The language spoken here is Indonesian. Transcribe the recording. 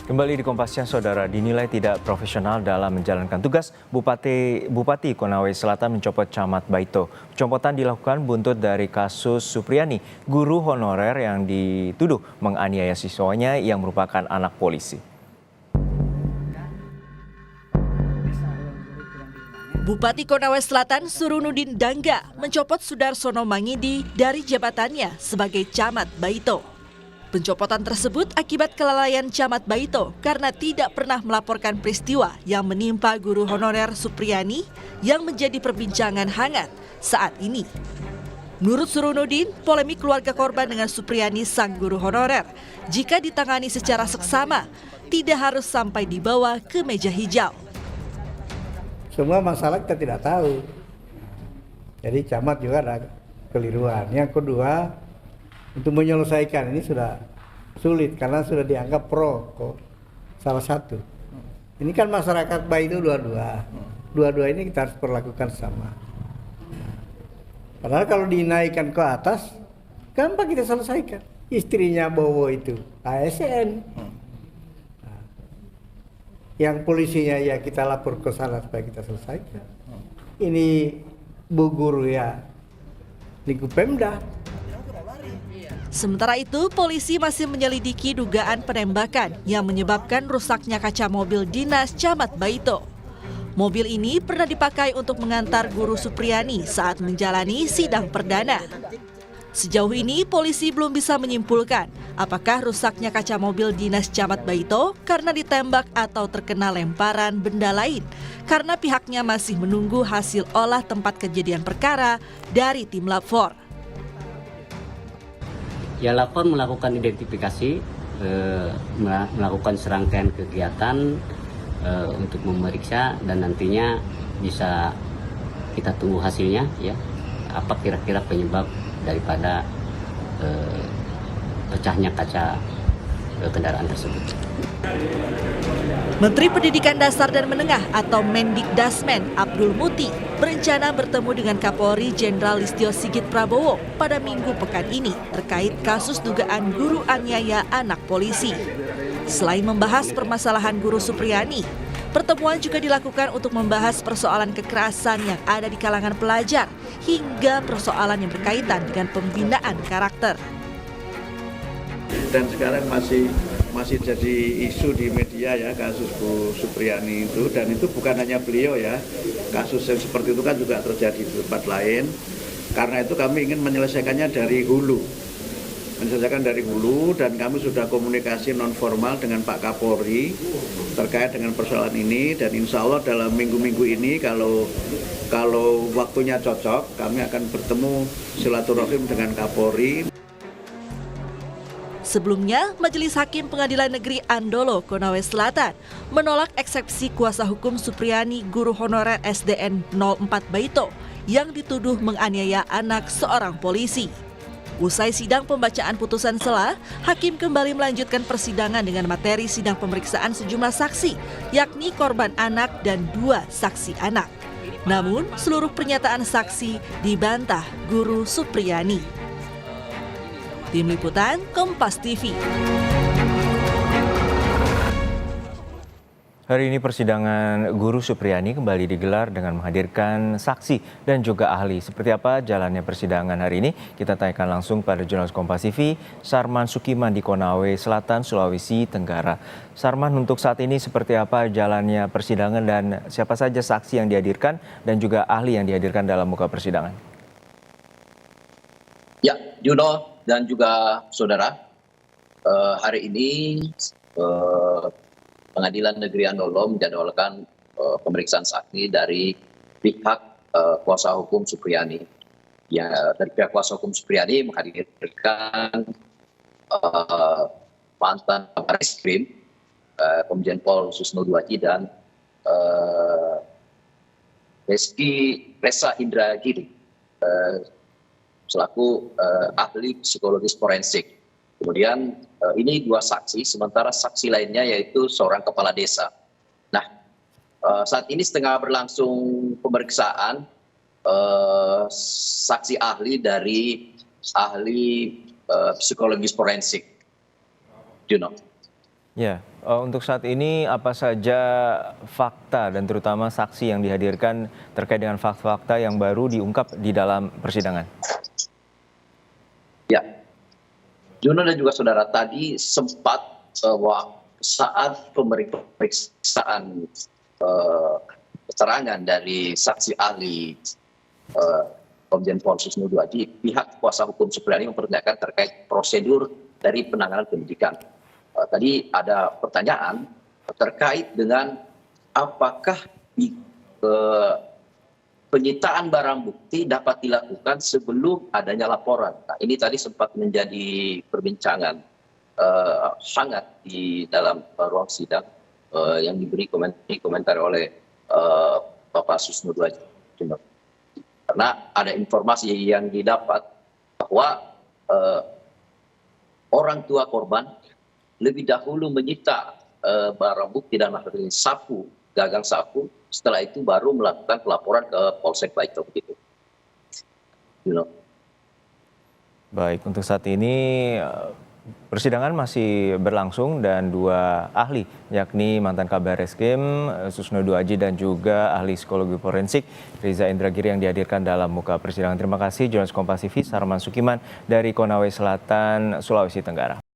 Kembali di Kompas Siang, Saudara, dinilai tidak profesional dalam menjalankan tugas, Bupati Konawe Selatan mencopot Camat Baito. Pencopotan dilakukan buntut dari kasus Supriani, guru honorer yang dituduh menganiaya siswanya yang merupakan anak polisi. Bupati Konawe Selatan Surunudin Dangga mencopot Sudarsono Mangidi dari jabatannya sebagai Camat Baito. Pencopotan tersebut akibat kelalaian Camat Baito karena tidak pernah melaporkan peristiwa yang menimpa guru honorer Supriani yang menjadi perbincangan hangat saat ini. Menurut Surunudin, polemik keluarga korban dengan Supriani sang guru honorer jika ditangani secara seksama tidak harus sampai dibawa ke meja hijau. Semua masalah kita tidak tahu. Jadi camat juga ada keliruan. Yang kedua, untuk menyelesaikan ini sudah sulit karena sudah dianggap pro kok salah satu. Ini kan masyarakat baik itu dua-dua ini kita harus perlakukan sama. Padahal kalau dinaikkan ke atas, gampang kita selesaikan. Istrinya Bowo itu ASN. Yang polisinya ya kita lapor ke sana supaya kita selesaikan. Ini Bu Guru ya lingkup Pemda. Sementara itu, polisi masih menyelidiki dugaan penembakan yang menyebabkan rusaknya kaca mobil dinas Camat Baito. Mobil ini pernah dipakai untuk mengantar guru Supriani saat menjalani sidang perdana. Sejauh ini, polisi belum bisa menyimpulkan apakah rusaknya kaca mobil dinas Camat Baito karena ditembak atau terkena lemparan benda lain, karena pihaknya masih menunggu hasil olah tempat kejadian perkara dari tim Lab 4. Ya, lapor melakukan identifikasi, melakukan serangkaian kegiatan untuk memeriksa dan nantinya bisa kita tunggu hasilnya ya, apa kira-kira penyebab daripada pecahnya kaca kendaraan tersebut. Menteri Pendidikan Dasar dan Menengah atau Mendikdasmen Abdul Muti berencana bertemu dengan Kapolri Jenderal Listio Sigit Prabowo pada Minggu pekan ini terkait kasus dugaan guru aniaya anak polisi. Selain membahas permasalahan guru Supriani, pertemuan juga dilakukan untuk membahas persoalan kekerasan yang ada di kalangan pelajar hingga persoalan yang berkaitan dengan pembinaan karakter. Dan sekarang masih jadi isu di media ya kasus Bu Supriani itu, dan itu bukan hanya beliau ya, kasus yang seperti itu kan juga terjadi di tempat lain. Karena itu kami ingin menyelesaikannya dari hulu, dan kami sudah komunikasi non formal dengan Pak Kapolri terkait dengan persoalan ini, dan insya Allah dalam minggu-minggu ini kalau waktunya cocok kami akan bertemu silaturahim dengan Kapolri. Sebelumnya, Majelis Hakim Pengadilan Negeri Andolo, Konawe Selatan menolak eksepsi kuasa hukum Supriani guru honorer SDN 04 Baito yang dituduh menganiaya anak seorang polisi. Usai sidang pembacaan putusan sela, Hakim kembali melanjutkan persidangan dengan materi sidang pemeriksaan sejumlah saksi, yakni korban anak dan 2 saksi anak. Namun, seluruh pernyataan saksi dibantah guru Supriani. Tim Liputan Kompas TV. Hari ini persidangan guru Supriani kembali digelar dengan menghadirkan saksi dan juga ahli. Seperti apa jalannya persidangan hari ini? Kita tanyakan langsung pada jurnalis Kompas TV, Sarman Sukiman di Konawe Selatan, Sulawesi Tenggara. Sarman, untuk saat ini seperti apa jalannya persidangan dan siapa saja saksi yang dihadirkan dan juga ahli yang dihadirkan dalam muka persidangan? Ya, Juno dan juga saudara, hari ini Pengadilan Negeri Andolo menjadwalkan pemeriksaan saksi dari pihak kuasa hukum Supriani. Ya, dari pihak kuasa hukum Supriani menghadirkan mantan Bareskrim, Komjen Pol Susno Duaji dan Resa Indragiri selaku ahli psikologis forensik. Kemudian ini 2 saksi, sementara saksi lainnya yaitu seorang kepala desa. Nah, saat ini setengah berlangsung pemeriksaan saksi ahli dari ahli psikologis forensik. Juno. Ya, untuk saat ini apa saja fakta dan terutama saksi yang dihadirkan terkait dengan fakta-fakta yang baru diungkap di dalam persidangan? Ya, Juno dan juga saudara tadi sempat saat pemeriksaan keterangan dari saksi ahli Komjen Pol Susno Duaji, pihak kuasa hukum Supriyani mempertanyakan terkait prosedur dari penanganan penyidikan. Tadi ada pertanyaan terkait dengan apakah penyitaan barang bukti dapat dilakukan sebelum adanya laporan. Nah, ini tadi sempat menjadi perbincangan hangat di dalam ruang sidang yang diberi komentar oleh Bapak Susno Duaji. Karena ada informasi yang didapat bahwa orang tua korban lebih dahulu menyita barang bukti dan materi sapu, gagang sapu. Setelah itu baru melakukan pelaporan ke Polsek Baito begitu. Baik, untuk saat ini persidangan masih berlangsung dan dua ahli, yakni mantan Kabar Reskrim Susno Duaji dan juga ahli psikologi forensik Riza Indragiri yang dihadirkan dalam muka persidangan. Terima kasih jurnalis Kompas TV Sarman Sukiman dari Konawe Selatan, Sulawesi Tenggara.